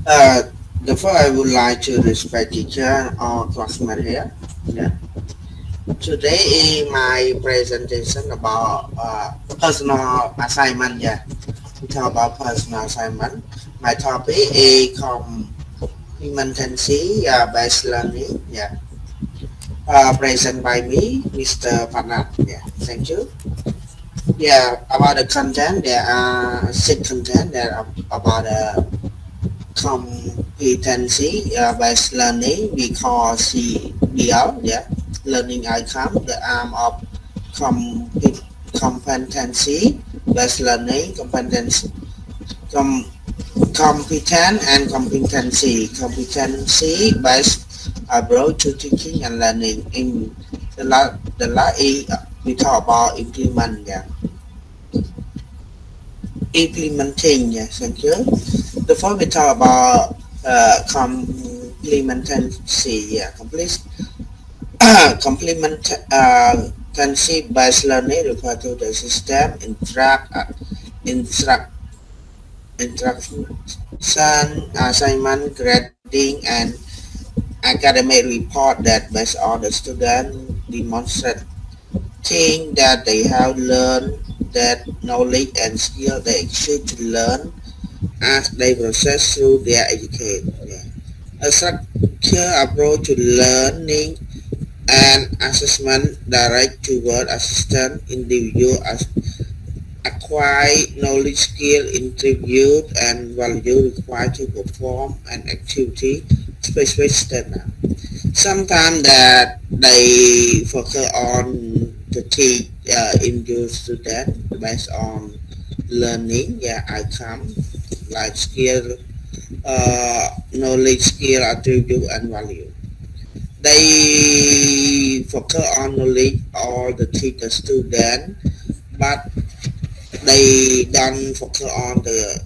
Uh, Therefore, I would like to respect teacher or classmate here. Yeah. Today is my presentation about personal assignment. Yeah, we talk about personal assignment. My topic is competency-based learning. Yeah. Present by me, Mr. Panat. Yeah. Thank you. Yeah. About the content, there are six content that are about the competency-based learning. We call CBL. Yeah. Learning outcome. The arm of competency-based learning. Com, Competent and competency. Competency-based approach to teaching and learning. In the last we talk about implement. Yeah. Implementing. Yeah. Thank you. Before we talk about complementancy. Yeah. Complementancy-based learning refer to the system instruct instruction, assignment, grading, and academic report that based on the student demonstrating that they have learned that knowledge and skill they should learn as they process through their education. Yeah. A structured approach to learning and assessment direct toward assistant individual acquire knowledge, skill, attribute, and value required to perform an activity specific standard. Sometimes that they focus on to teach individual student based on learning outcome like skill, knowledge, skill, attribute, and value. They focus on knowledge or the teach the student, but they don't focus on the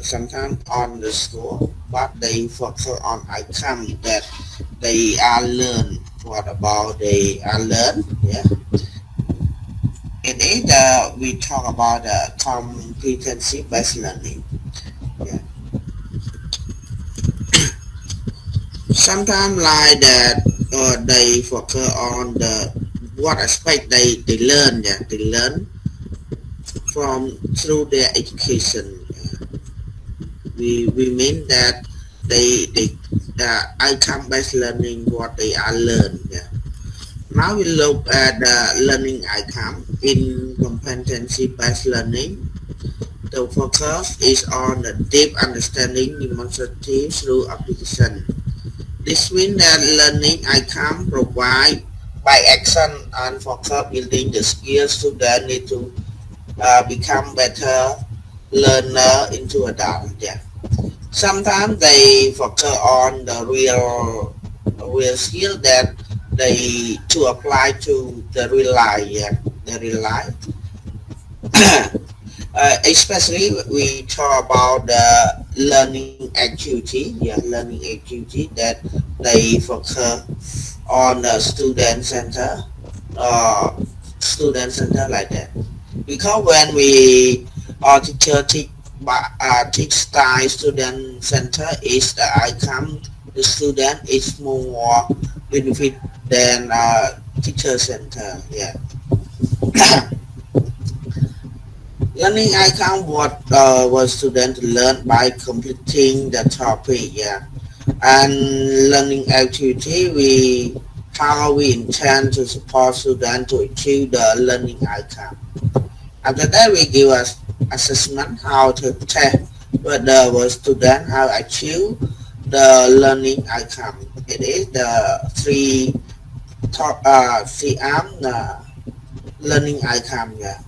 sometimes on the school, but they focus on outcome that they are learn. What about they are learn? Yeah. In it, we talk about competency-based learning. Yeah. Sometimes like that, they focus on the what aspect they learn. Yeah, they learn from through their education. We mean that they outcome based learning what they are learned. Yeah. Now we look at the learning outcome in competency based learning. The focus is on the deep understanding demonstrative through application. This means that learning outcome provide by action and focus building the skills students need to become better learner into adult. Yeah. Sometimes they focus on the real skill that they to apply to the real life. Yeah. The real life. Especially we talk about the learning activity. Yeah, learning activity that they focus on the student center like that. Because when we teacher teach style student center is the outcome the student is more benefit than teacher center. Yeah. Learning outcome what was student learn by completing the topic. Yeah. And learning activity we how we intend to support students to achieve the learning outcome. After that, we give us assessment how to test whether the student have achieved the learning outcome. It is the three arm learning outcome. Yeah.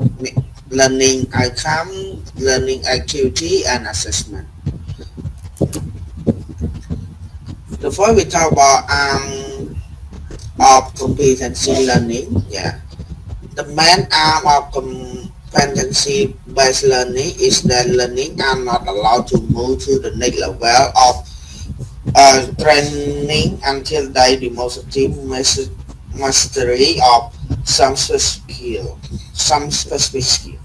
Learning outcome, learning activity, and assessment. Before we talk about of competency learning. Yeah. The main arm of competency-based learning is that learning are not allowed to move to the next level of training until they demonstrate mastery of some specific skill.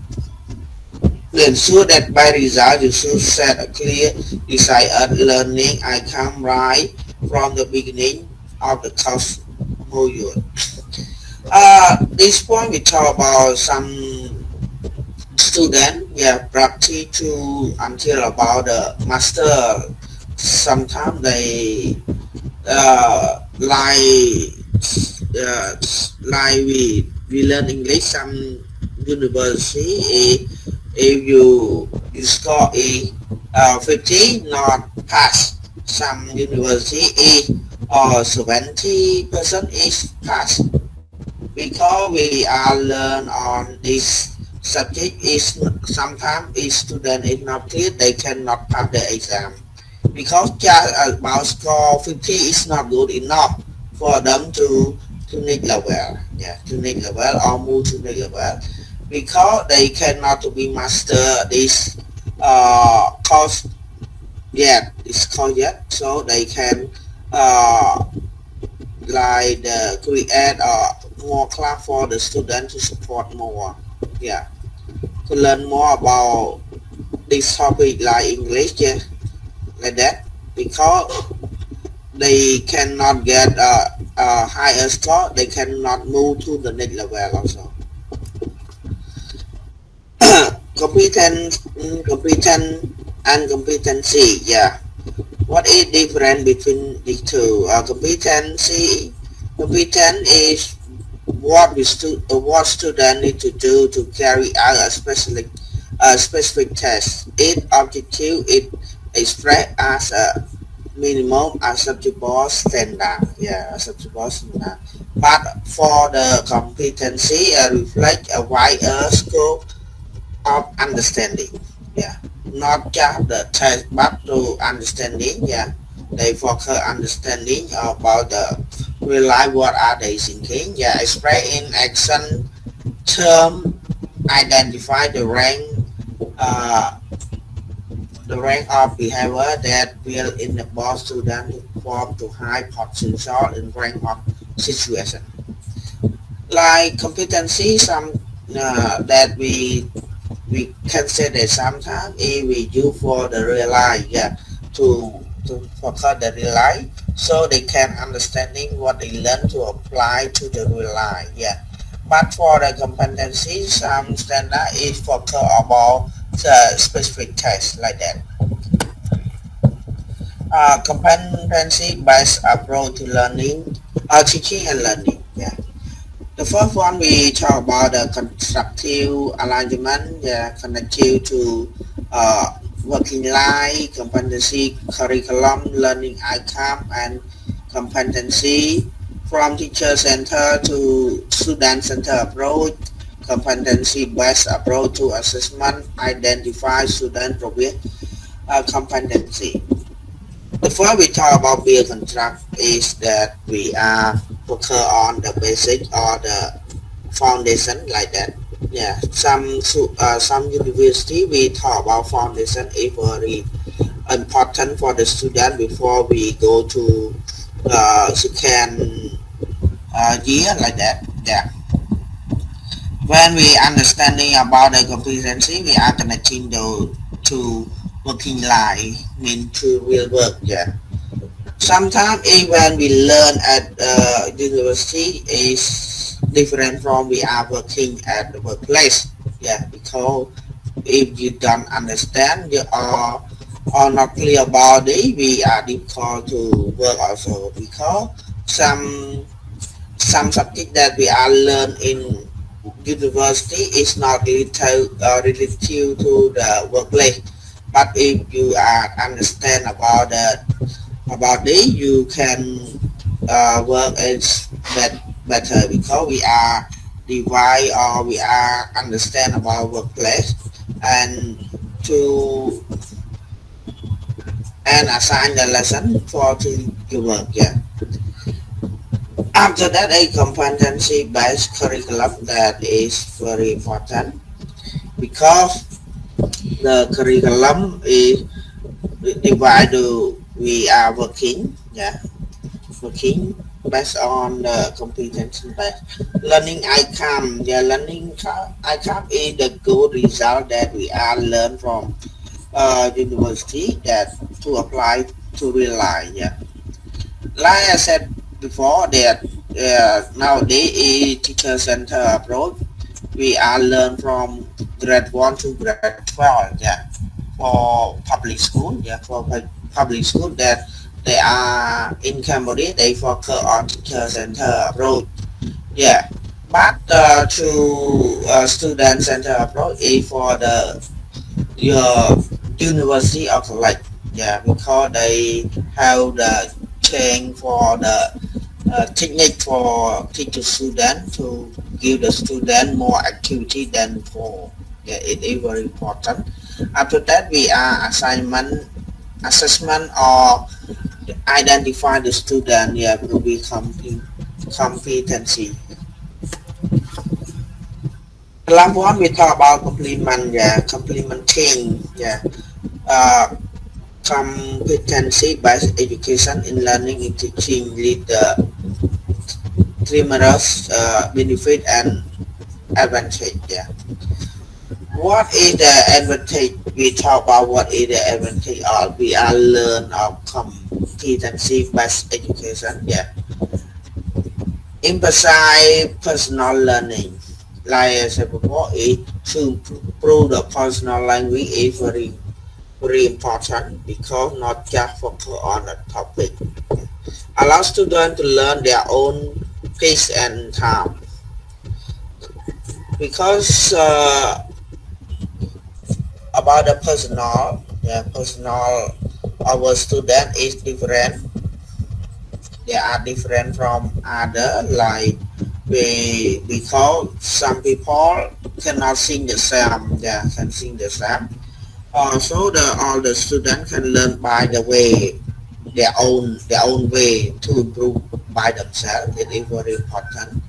to ensure that by result you should set a clear desired learning outcome right from the beginning of the course module. This point we talk about some student, yeah, practice to until about the master. Sometimes they like uh, like we learn English some university if you score a 50 not pass, some university or 70% is pass, because we are learn on this subject is sometimes is student is not clear, they cannot pass the exam because just about score 50 is not good enough for them to next level, yeah, to next level or move to next level, because they cannot to be master this course yet, this course yet, so they can uh, like create more class for the student to support more, yeah, to learn more about this topic like English, yeah, like that, because they cannot get a higher score, they cannot move to the next level also. Competence and competency, yeah. What is different between the two? Competence is what student need to do to carry out a specific test. Its objective is expressed as a minimum acceptable standard. Yeah, acceptable standard. But for the competency, reflect a wider scope of understanding. Yeah, not just the test, but to understanding. Yeah, they focus understanding about the real life. What are they thinking? Yeah, express in action term, identify uh, the rank of behavior that will enable students to perform to high potential in range of situation. Like competency, some that we can say that sometimes if we use for the real life, yeah, to focus the real life, so they can understanding what they learn to apply to the real life, yeah. But for the competency, some standard is focus about the specific test like that. Competency-based approach to learning, teaching and learning. Yeah. The first one we talk about the constructive alignment, yeah, connected to working life, competency, curriculum, learning outcome, and competency from teacher center to student center approach. Competency-based approach to assessment, identify student progress, competency. Before we talk about build construct is that we are focus on the basic or the foundation like that. Yeah, some university we talk about foundation is very important for the student before we go to second year like that. Yeah, when we understanding about the competency, we are connecting to working life, mean to real work. Yeah. Sometimes even we learn at university is different from we are working at the workplace. Yeah, because if you don't understand you are not clear about it, we are difficult to work also, because some some subject that we are learn in university is not related to the workplace. But if you are understand about it, you can work as better, because we are divide or we are understand about workplace and to and assign the lesson for to your work. Yeah. After that, a competency based curriculum that is very important, because the curriculum is divided we are working, yeah, working based on the competency-based learning outcome. The learning outcome is the good result that we are learn from university that to apply to real life. Yeah, like I said before, that nowadays is teacher center approach. We are learn from grade 1 to grade 12. Yeah, for public school. Yeah, for public school that they are in Cambodia. They focus on teacher center approach. Yeah, but to student center approach is for the your university of college. Yeah, because they have the change for the technique for teacher student to give the student more activity than before. Yeah, it is very important. After that, we are assignment, assessment, or identify the student. Yeah, will be competency. The last one we talk about complement. Yeah, complementing. Yeah, uh, competency-based education in learning and teaching lead the tremendous benefit and advantage. Yeah. What is the advantage? We talk about what is the advantage of we are learn of competency-based education. Yeah. Emphasize personal learning. Like I said before, it to improve the personal language is very important because not just focus on the topic. Allow students to learn their own pace and time because about the personal, yeah, personal our student is different. They are different from other, like because some people cannot sing the same. Yeah, can sing the same. Also, all the students can learn by the way their own way to improve by themselves. It is very important.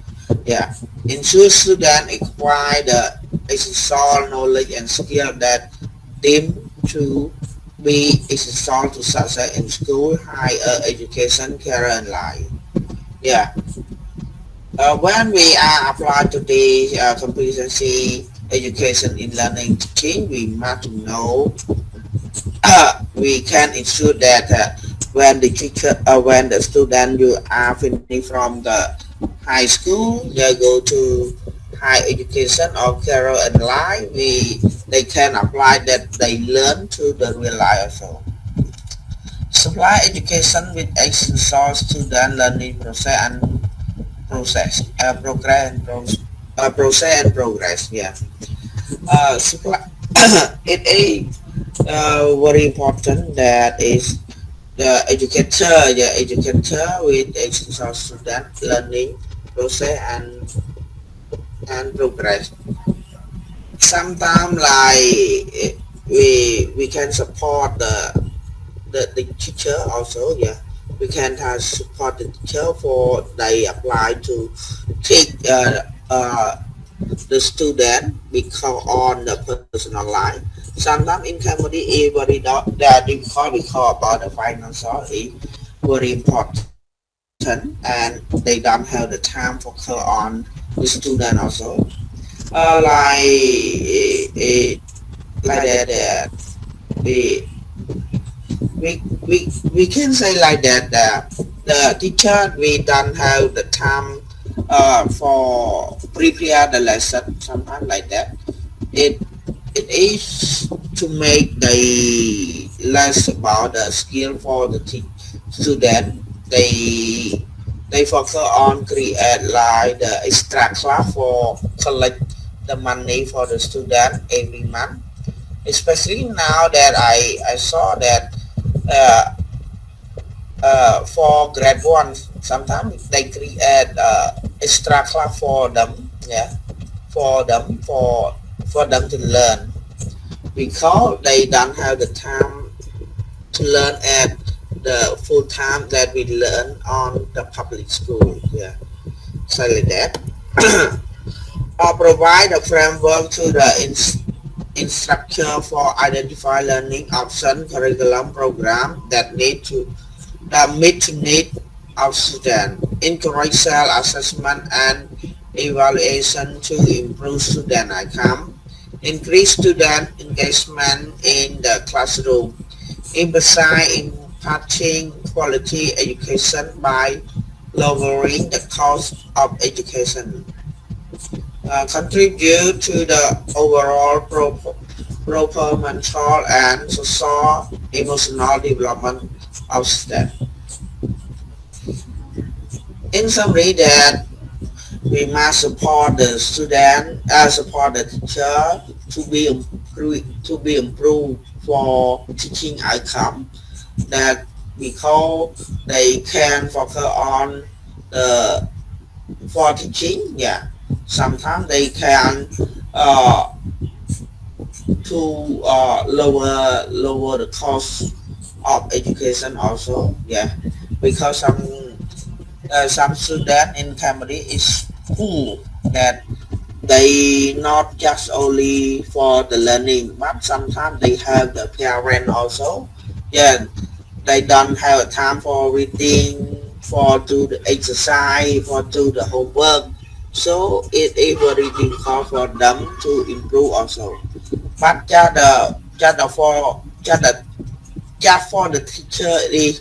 Yeah, ensure students acquire the essential knowledge and skill that them to be essential to success in school, higher education, career, and life. Yeah. When we are applied to the competency education in learning teaching, we must know we can ensure that when the teacher, when the student you are finished from the high school, they go to high education or career and life, they can apply that they learn to the real life also. Supply education with essential student learning process and progress. Yeah. Supply it is very important that is the educator with essential student learning process and progress. Sometimes like we can support the teacher also. Yeah, we can support the teacher for they apply to take the student become on the personal line. Sometimes in Cambodia everybody not that we call about the financial is very important and they don't have the time for focus on the student also. Like that we we can say like that the teacher we don't have the time for prepare the lesson sometimes like that. It is to make the less about the skill for the student. They focus on create like the extra class for collect the money for the student every month. Especially now that I saw that uh, for grade one sometimes they create extra class for them. Yeah, for them for them to learn because they don't have the time to learn at the full time that we learn on the public school. Yeah, so like that. Or provide a framework to the instructor for identify learning option curriculum program that need to that meet to need of students, encourage self-assessment and evaluation to improve student outcome, increase student engagement in the classroom, emphasize imparting quality education by lowering the cost of education, contribute to the overall proper mental and social emotional development of students. In summary, that we must support the student, support the teacher to be improved for teaching outcome, that because they can focus on the for teaching. Yeah, sometimes they can uh, to lower the cost of education also. Yeah, because some student in Cambodia is full, that they not just only for the learning, but sometimes they have the parent also. Yeah, they don't have time for reading, for do the exercise, for do the homework, so it is very difficult for them to improve also. But just for the teacher is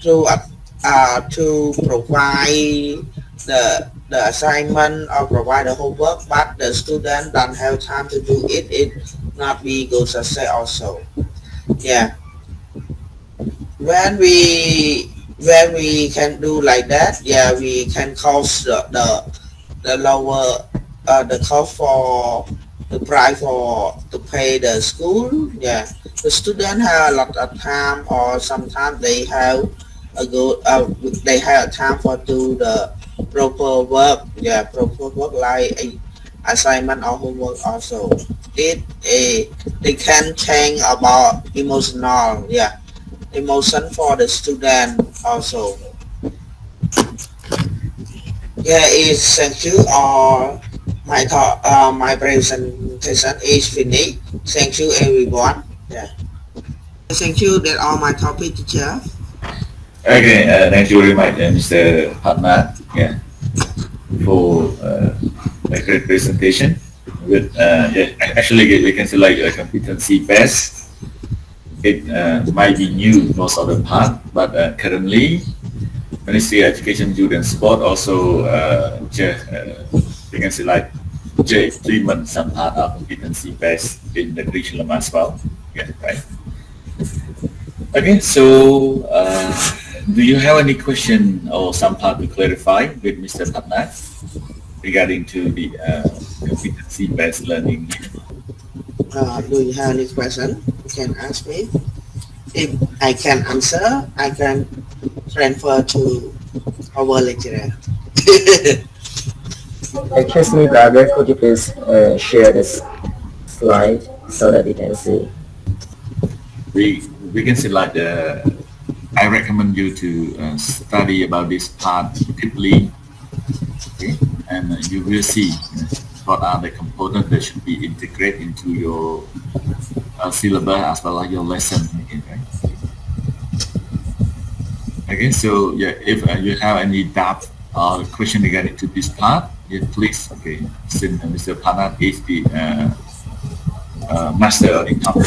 to provide the assignment or provide the homework, but the student don't have time to do it. It not be good success also. Yeah, when we can do like that, yeah, we can cost the lower the cost for the price for to pay the school. Yeah, the student have a lot of time, or sometimes they have a good they have time for do the proper work. Yeah, proper work like assignment or homework also. it they can change about emotional. Yeah, emotion for the student also. Yeah, is thank you. Or my presentation is finished. Thank you, everyone. Yeah. Thank you. That all my topic, teacher. Okay, thank you very much, Mr. Padma, yeah, for a great presentation. With yeah, actually, we can say like a competency based. It might be new most of the part, but currently, Ministry of Education, Youth and Sport also we can say like implement some part of competency based in the curriculum as well. Yeah, right. Okay, so do you have any question or some part to clarify with Mr. Patnaik regarding to the competency-based learning? Do you have any question? You can ask me. If I can answer, I can transfer to our lecturer. Excuse me, brother, could you please share this slide so that we can see? We can say like I recommend you to study about this part deeply, okay? And you will see what are the components that should be integrated into your syllabus as well as your lesson. Okay, right? Okay, so yeah, if you have any doubt or question regarding to this part, yeah, please, okay, since Mr. Panat is the master in topic.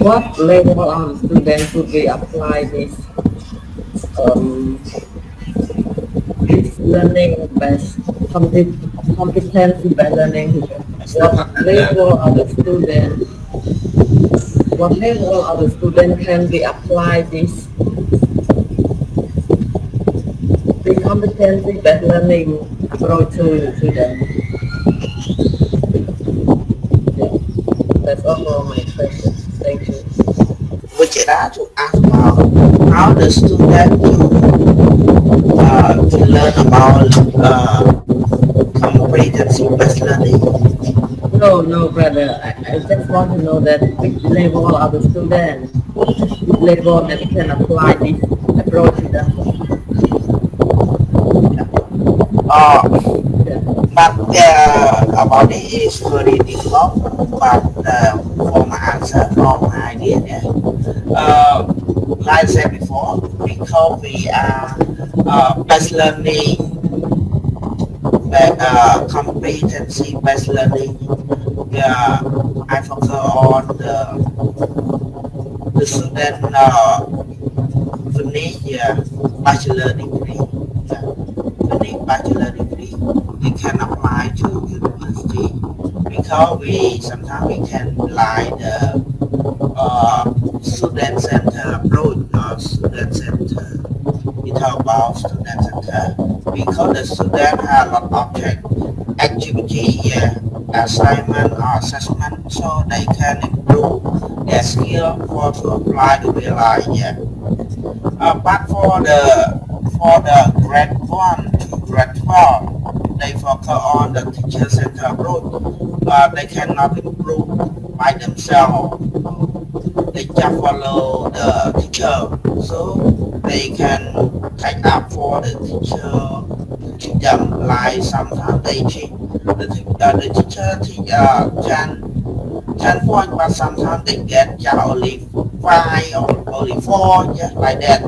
What level of students would we apply this learning based competency based learning? What level of the student? What level of the student can we apply this the competency based learning approach to them? Yeah, that's all for my questions. Thank you. Which are to ask about how the student to learn about competency-based learning. No, brother. I just want to know that which level of the student, which level that can apply this approach to them. Uh, Yeah. but about it is very difficult. But for my answer, for my idea, yeah. Like I said before, because we are based learning, competency-based learning. Yeah, I focus on the student finish bachelor degree. Yeah, finish bachelor degree, we can apply to university because we sometimes we can apply the student center approach or student center. We talk about student center because the student have a lot of object activity, yeah, assignment or assessment, so they can improve their skill for to apply to real life. Yeah. But for the grade 1 to grade 12, they focus on the teacher center approach. They cannot improve by themselves. They just follow the teacher, so they can take up for the teach them. Like sometimes they teach the teacher can point, but sometimes they get just only 5 or only 4, just like that,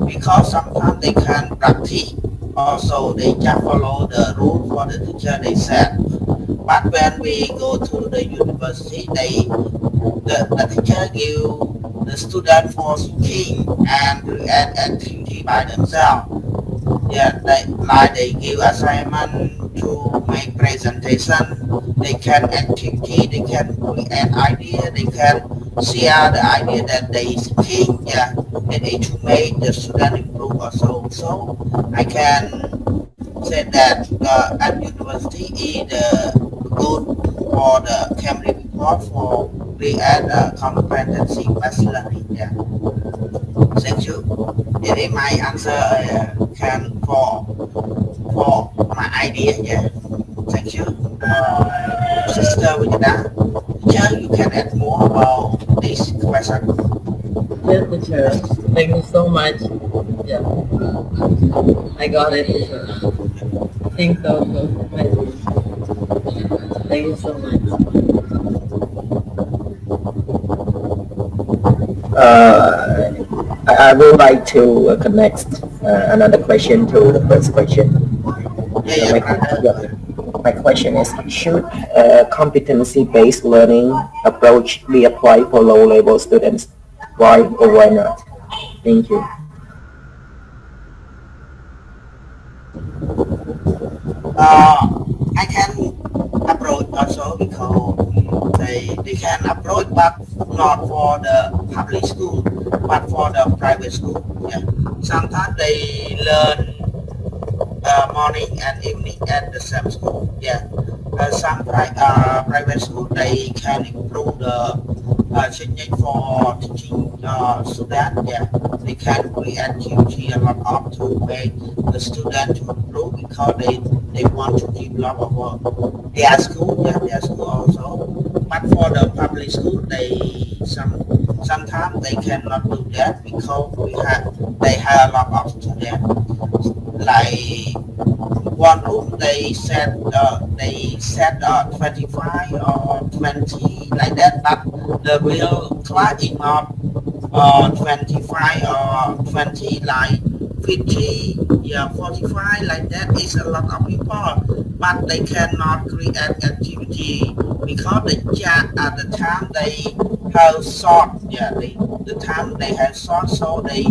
because sometimes they can practice. Also, they just follow the rule for the teacher they set. But when we go to the university, the teacher give the student for speaking and create activity by themselves. Yeah, they give assignment to make presentation. They can activity. They can create idea. They can share the idea that they speak. Yeah, and it to make the student improve also. So I can say that at university is good for the Cambridge report for create competency-based learning. Yeah, thank you. It is my answer can for my idea. Yeah, thank you, Sister Vijaya. Yeah, you can add more about this question. Yes, teacher. Thank you so much. Yeah, I got it, teacher. Think so too. Thank you so much. I would like to connect another question to the first question. Yeah, My, brother. my question is, should competency-based learning approach be applied for low-level students? Why or why not? Thank you. I can approach also because they can approach, but not for the public school, but for the private school. Yeah. Sometimes they learn morning and evening at the same school. Yeah. Some private school they can improve the technique for teaching student. Yeah. They can create activity a lot of to make the student to improve because they want to develop their school. Yeah, their school also. But for the public school, sometimes they cannot do that because they have a lot of students. Like one room they set 25 or 20 like that, but the real class is not 25 or 20, like 50, yeah, 45, like that is a lot of people, but they cannot create activity because the time they have short. Yeah, the time they have short, so they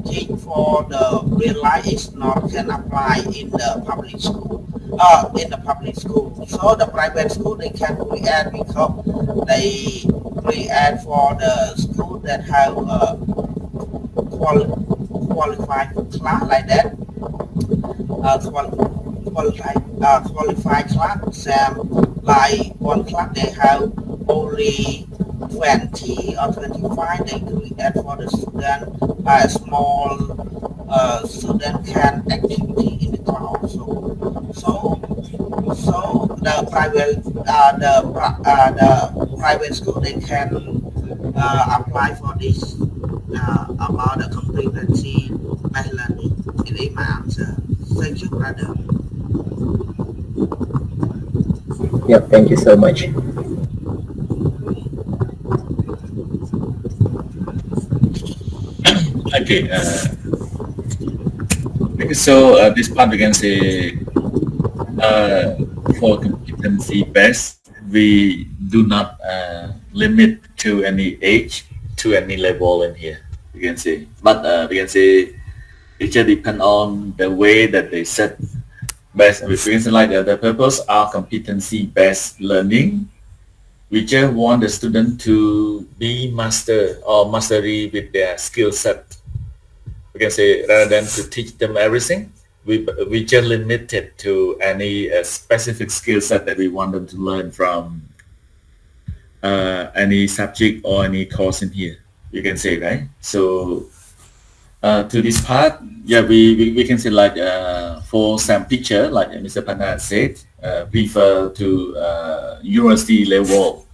think for the real life is not can apply in the public school. So the private school they can create because they create for the school that have qualified class like that. Qualified class, like one class they have only 20 or 25. They create for the student a small student can activity in the class. So the private school they can apply for this about the competency-based learning. It is my answer. Thank you, brother. Yep, thank you so much. Okay. So this part we can say uh, for competency based, we do not limit to any age, to any level in here. We can say, but we can say it just depend on the way that they set based. We can say like the purpose of competency based learning. We just want the student to be master or mastery with their skill set. We can say rather than to teach them everything, we just limit it to any specific skill set that we want them to learn from any subject or any course in here. You can say, right? So to this part, yeah, we can say like for some teacher, like Mr. Pana said, refer to university level.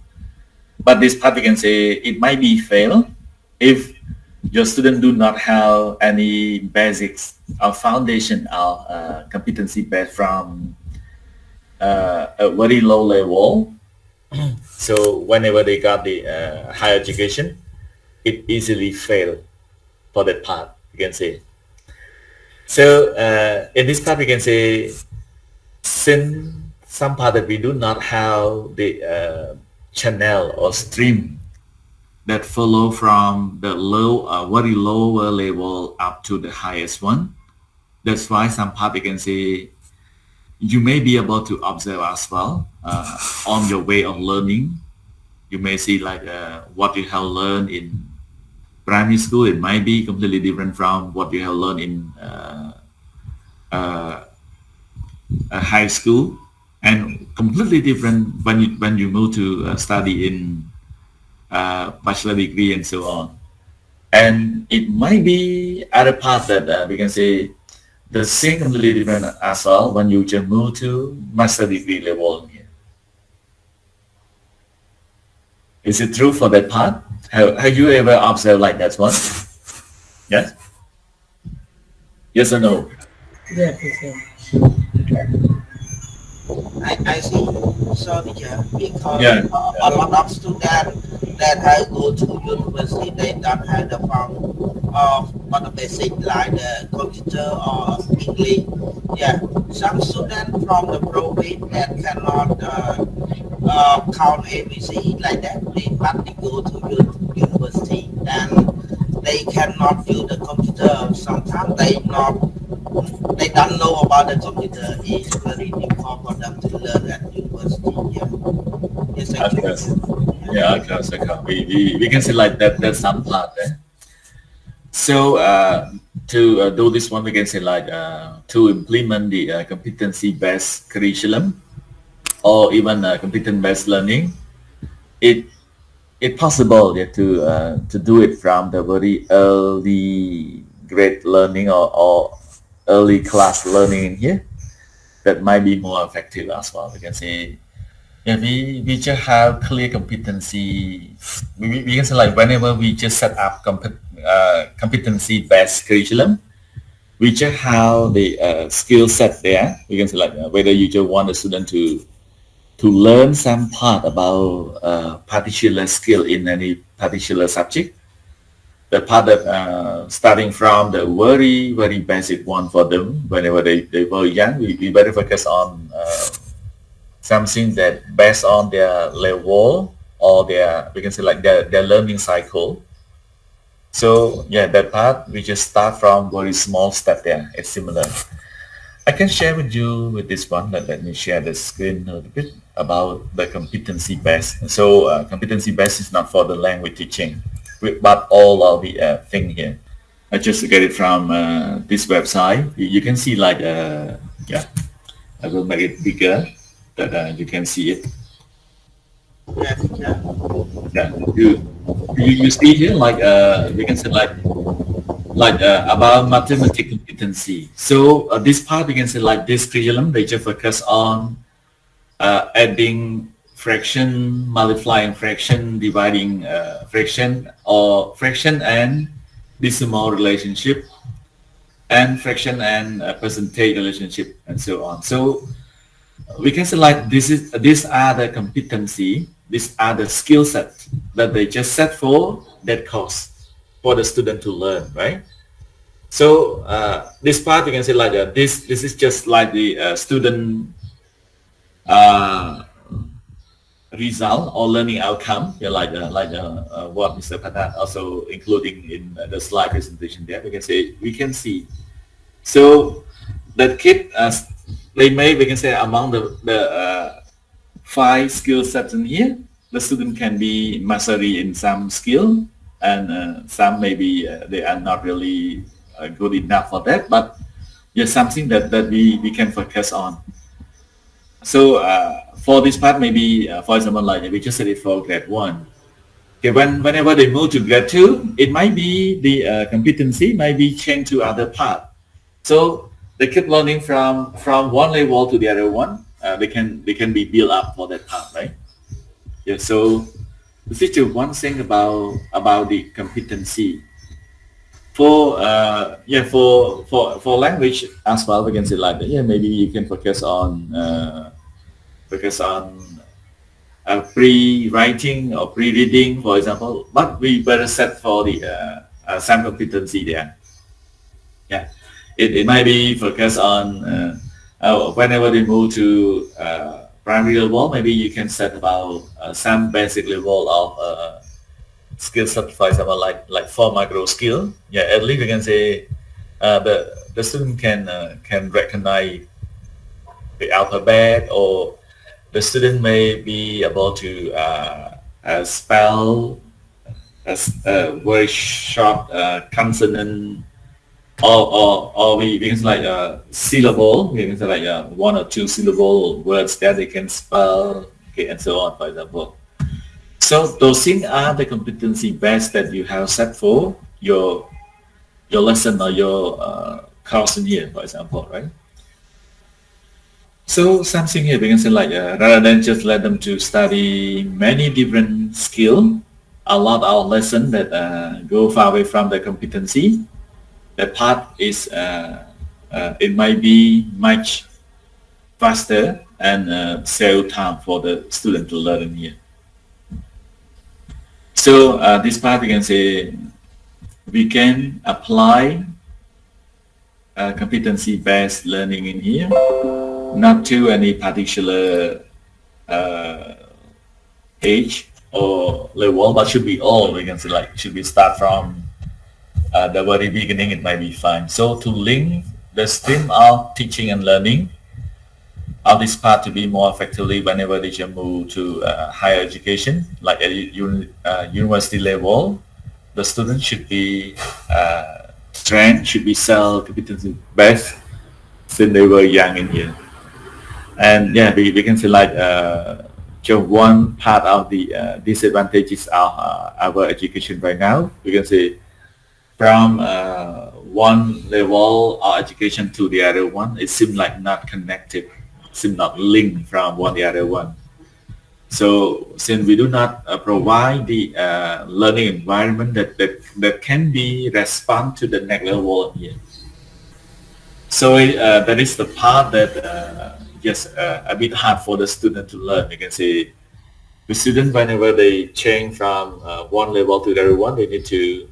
But this part we can say it might be fail if your student do not have any basics or foundation of competency based from a very low level. So whenever they got the higher education, it easily fail for that part, you can say. So in this part, we can say since some part that we do not have the channel or stream that follow from the low, very lower level up to the highest one. That's why some part we can say you may be able to observe as well on your way of learning. You may see like what you have learned in primary school. It might be completely different from what you have learned in high school, and completely different when you move to study in bachelor degree and so on. And it might be other part that we can say the same completely different as well when you just move to master degree level here. Is it true for that part? Have you ever observed like that one? Yes? Yes or no? Yes, yes. I see. So teacher, because Yeah. a lot of students that I go to university, they don't have the form of what the basic like the computer or English. Yeah, some students from the province that cannot count ABC like that, but they go to university and they cannot use the computer. Sometimes they don't know about the computer. It's very difficult for them to learn at university. Yeah, it's Okay. actually. Yeah, okay, so we can say like that. That's some part there. So to do this one, we can say like to implement the competency-based curriculum or even competence-based learning. It possible, yeah, to do it from the very early grade learning or early class learning in here. That might be more effective as well. We can say, yeah, we just have clear competency. We can say like whenever we just set up competency-based curriculum, we just have the skill set there. We can say like whether you just want the student to learn some part about particular skill in any particular subject. The part that starting from the very basic one for them whenever they were young, we better focus on something that based on their level or their, we can say like their learning cycle. So yeah, that part we just start from very small step there. It's similar. I can share with you with this one. Let me share the screen a little bit about the competency based. So competency based is not for the language teaching, but all of the thing here. I just get it from this website. You can see like, yeah, I will make it bigger that you can see it. Yeah, teacher. Yeah, you see here like we can say like about mathematical competency. So this part we can say like this curriculum they just focus on adding fraction, multiplying fraction, dividing fraction, or fraction and decimal relationship, and fraction and percentage relationship, and so on. So we can say like these are the competency, these are the skill set that they just set for that course for the student to learn, right? So this part we can say like this is just like the student uh, result or learning outcome, yeah, like what Mr. Patan also including in the slide presentation there. We can see. So that kid, they may, we can say, among the 5 skill sets in here, the student can be mastery in some skill, and some maybe they are not really good enough for that, but yes, something that we can focus on. So for this part, maybe for example, like we just said it for grade 1. Okay, whenever they move to grade 2, it might be the competency might be changed to other part. So they keep learning from one level to the other one. They can be built up for that part, right? Yeah. So this is just one thing about the competency. For for language as well, we can say like that. Yeah, maybe you can focus on pre-writing or pre-reading, for example. But we better set for the some competency there. Yeah, it might be focused on whenever they move to primary level, maybe you can set about some basic level of skill set, for example, like 4 macro skill. Yeah, at least we can say the student can recognize the alphabet, or the student may be able to spell as very short consonant, or we can say like syllable. We can say like 1 or 2 syllable words that they can spell, okay, and so on, for example. So those things are the competency base that you have set for your lesson or your course in here, for example, right? So something here we can say like rather than just let them to study many different skill, a lot of lesson that go far away from the competency. That part is it might be much faster and save time for the student to learn in here. So this part we can say we can apply competency-based learning in here, not to any particular age or level, but should be all. We can say like should be start from the very beginning. It might be fine. So to link the stream of teaching and learning of this part to be more effectively whenever they can move to higher education, like at university level, the student should be trained, should be self-competency based since they were young in here. And yeah, we can say like just one part of the disadvantages of our education right now. We can say from one level of education to the other one, it seems like not connected, seems not linked from one to the other one. So since we do not provide the learning environment that can be respond to the next level here. So that is the part that just a bit hard for the student to learn. You can say the student whenever they change from one level to the other one, they need to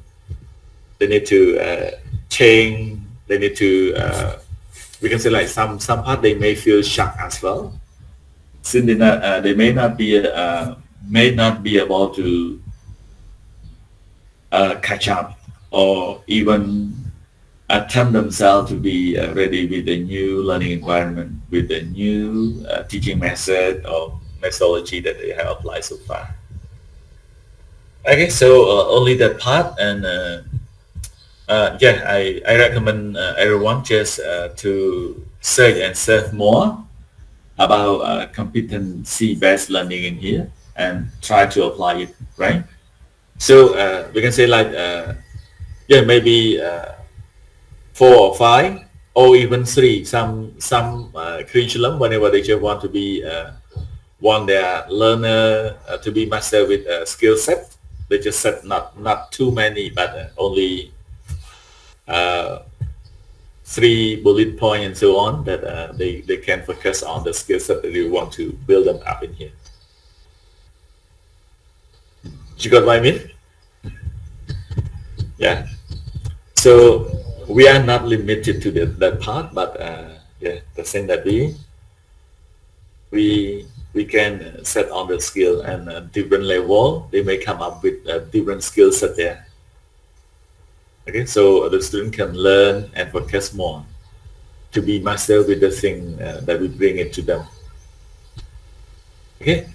change. They need to we can say like some part they may feel shocked as well, since they may not be able to catch up or even attempt themselves to be ready with the new learning environment, with the new teaching method or methodology that they have applied so far. Okay, so only that part, and yeah, I recommend everyone just to search and surf more about competency-based learning in here and try to apply it, right? So we can say like, yeah, maybe 4 or 5 or even 3, some curriculum whenever they just want to be want their learner to be master with a skill set. They just set not too many, but only 3 bullet points and so on, that they can focus on the skill set that you want to build them up in here. You got what I mean? Yeah. So we are not limited to that part, but yeah, the same that we can set on the skill and different level. They may come up with different skill set there. Okay, so the student can learn and focus more to be master with the thing that we bring it to them. Okay,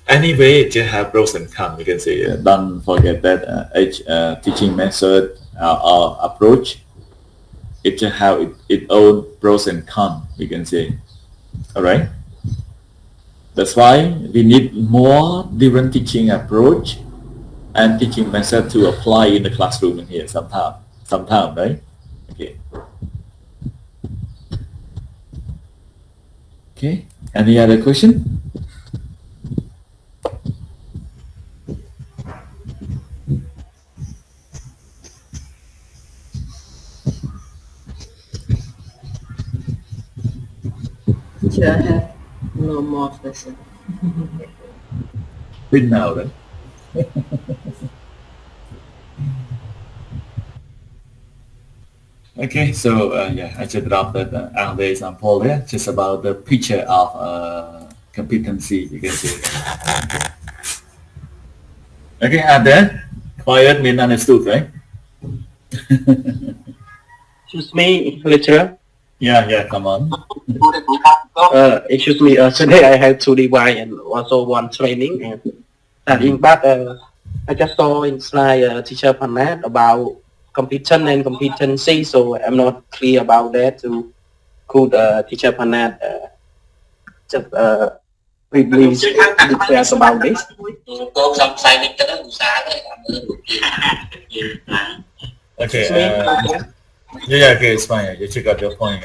anyway, it just have pros and cons. We can say don't forget that each teaching method or approach, it just have its own pros and cons. We can say, all right. That's why we need more different teaching approach and teaching method to apply in the classroom in here sometime, right? Okay. Okay. Any other question? Teacher, I have no more question. Quit now then. Okay, so yeah, I just dropped that other example there, just about the picture of competency, you can see. Okay, are there? Quiet means understood, right? Excuse me, lecturer. Yeah, come on. Excuse me. Today I had 2 device and also 1 training. And in fact, I just saw in slide teacher Panat about competence and competency. So I'm not clear about that. So could teacher Panat just please details about this? Okay. Yeah, okay, it's fine. You check out your point.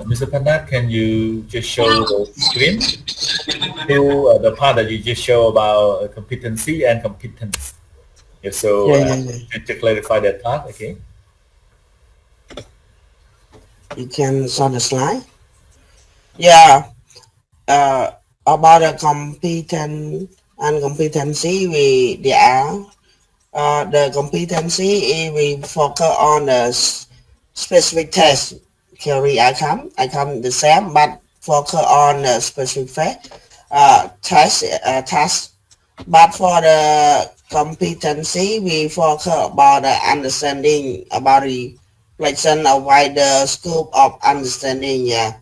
Mr. Panat, can you just show the screen to the part that you just show about competency and competence? Yeah, so to clarify that part, okay? You can show the slide. Yeah. About the competence and competency, the competency we focus on the specific test theory outcome the same, but focus on the specific task. But for the competency, we focus about the understanding, about the reflection of wider scope of understanding. Yeah.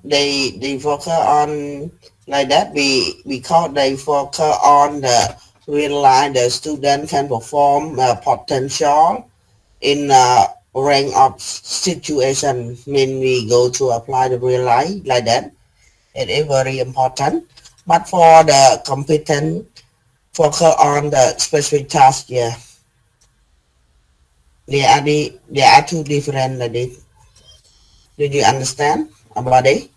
They focus on like that. We call they focus on the realize the student can perform potential in a range of situation. When we go to apply the real life like that, it is very important. But for the competent, focus on the specific task. Yeah, they are two different. Like this. Did you understand about it?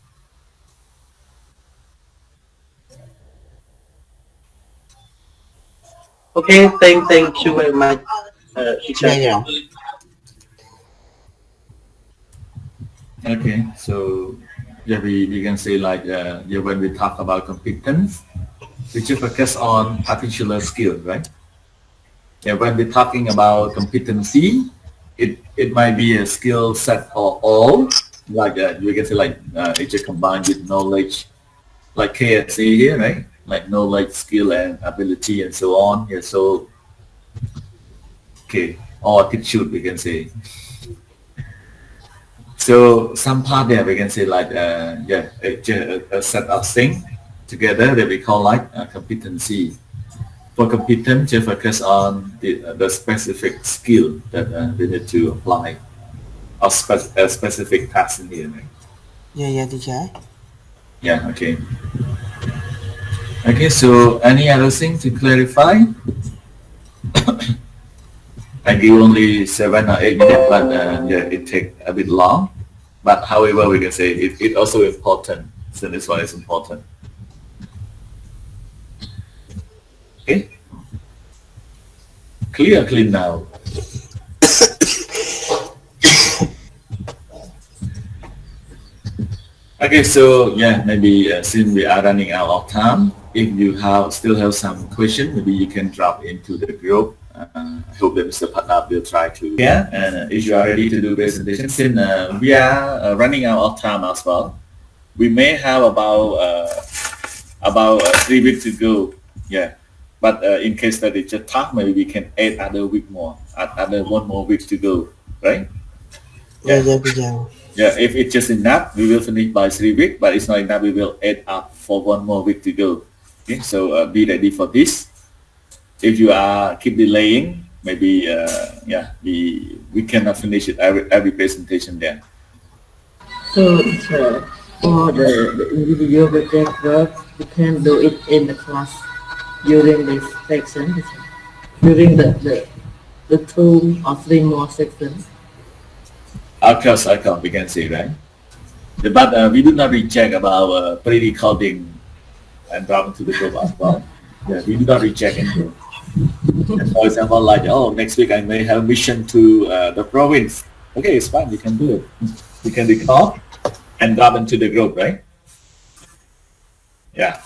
Okay, thank you very much, teacher. Yeah. Okay, so yeah, we can say like yeah, when we talk about competence, we just focus on particular skill, right? Yeah, when we're talking about competency, it might be a skill set for all, like you can say like it just combined with knowledge, like KSA here, right? Like knowledge, skill, and ability, and so on. Yeah, so okay, or attitude, we can say. So some part there we can say like yeah, a set of things together that we call like competency. For competence, you focus on the specific skill that we need to apply, or a specific task in here. Right? Yeah, teacher. Yeah. Okay. Okay. So any other thing to clarify? I give only 7 or 8 minutes, but yeah, it takes a bit long. But however, we can say it also important. So this one is important. Okay. Clean now. Okay, so yeah, maybe since we are running out of time, if you still have some question, maybe you can drop into the group. I hope that Mr. Patnab will try to. Yeah, and if you are ready to do presentation, since we are running out of time as well, we may have about 3 weeks to go. Yeah, but in case that it's just tough, maybe we can add another week more, another 1 more week to go, right? Yeah, yeah. Yeah, if it's just enough, we will finish by 3 weeks, but it's not enough, we will add up for 1 more week to go. Okay, so be ready for this. If you keep delaying, maybe we cannot finish it every presentation then. So for the individual project work, we can do it in the class during this section, during the 2 or 3 more sections. Of course, we can say, right? But we do not reject about pre-recording and dropping to the group as well. Yeah, we do not reject anything. And for example, like, next week I may have mission to the province. Okay, it's fine, we can do it. We can record and drop into the group, right? Yeah.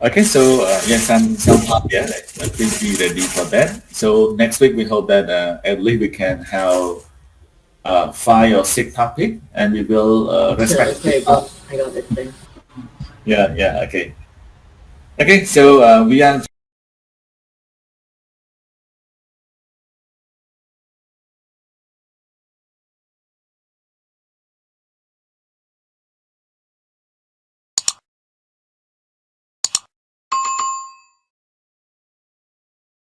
Okay, so some part, yeah, please be ready for that. So next week we hope that at least we can have 5 or 6 topics, and we will respect. Okay, I got it. Yeah, okay. Okay, so we are